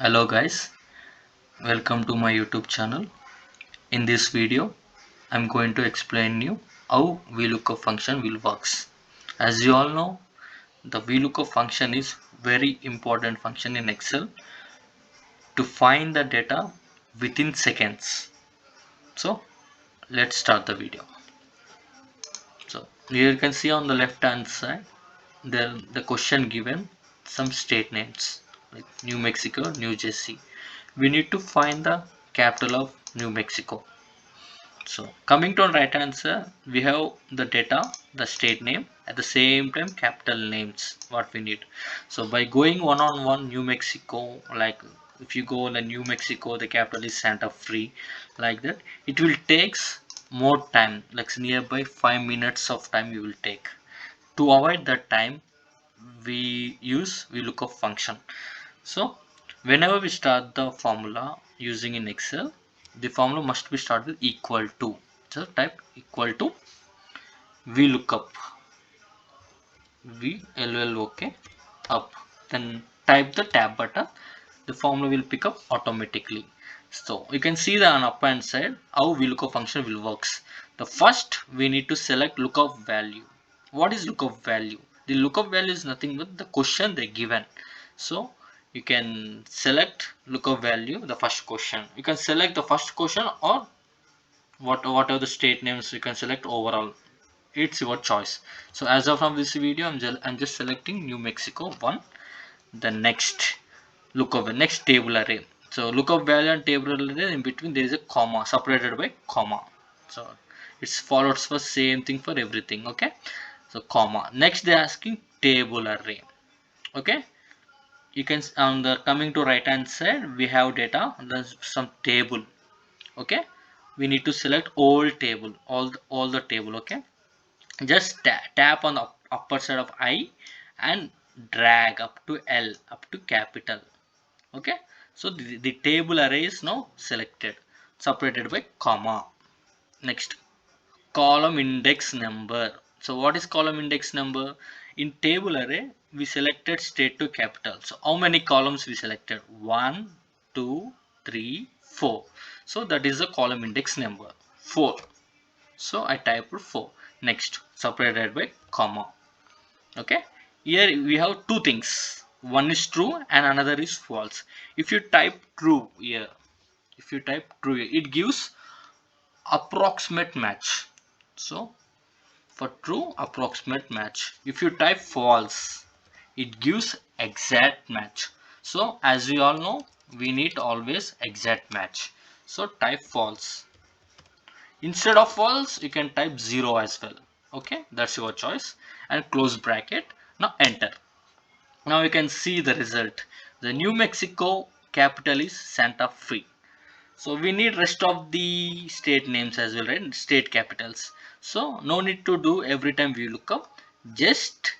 Hello guys, welcome to my YouTube channel. In this video, I'm going to explain you how Vlookup function will works. As you all know, the Vlookup function is very important function in Excel to find the data within seconds. So let's start the video. So here you can see on the left hand side, there the question given some state names like New Mexico, New Jersey. We need to find the capital of New Mexico. So coming to right answer, we have the data, the state name, at the same time capital names what we need. So by going one on one New Mexico, like if you go to New Mexico, the capital is Santa Fe, like that, it will takes more time, like nearby 5 minutes of time you will take. To avoid that time, we use VLOOKUP function. So whenever we start the formula using in Excel, the formula must be started with equal to. So type equal to VLOOKUP, VLLOK up. Then type the tab button. The formula will pick up automatically. So you can see the on up hand side how VLOOKUP function will works. The first we need to select lookup value. What is lookup value? The lookup value is nothing but the question they given. So you can select lookup value the first question. You can select the first question or whatever the state names you can select overall. It's your choice. So as of now this video I'm just selecting New Mexico one. The next lookup next table array. So lookup value and table array, in between there is a comma separated by comma. So it's follows for same thing for everything. Okay, so comma. Next they're asking table array. Okay, you can on the coming to right hand side we have data, there's some table. Okay, we need to select all table, all the table. Okay, just tap on the upper side of I and drag up to L, up to capital. Okay, so the table array is now selected, separated by comma. Next, column index number. So what is column index number? In table array we selected state to capital. So how many columns we selected? 1 2 3 4. So that is the column index number 4. So I typed 4. Next, separated by comma. Okay, here we have two things, one is true and another is false. If you type true here, it gives approximate match. So for true, approximate match. If you type false, it gives exact match. So as we all know, we need always exact match. So type false. Instead of false, you can type 0 as well. Okay, that's your choice. And close bracket. Now enter. Now you can see the result. The New Mexico capital is Santa Fe. So we need rest of the state names as well, right? State capitals. So no need to do every time we look up. Just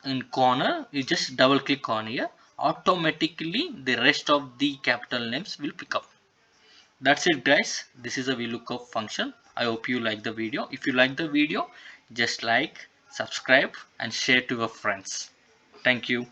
in corner, you just double click on here. Automatically the rest of the capital names will pick up. That's it guys. This is a VLOOKUP function. I hope you like the video. If you like the video, just like, subscribe and share to your friends. Thank you.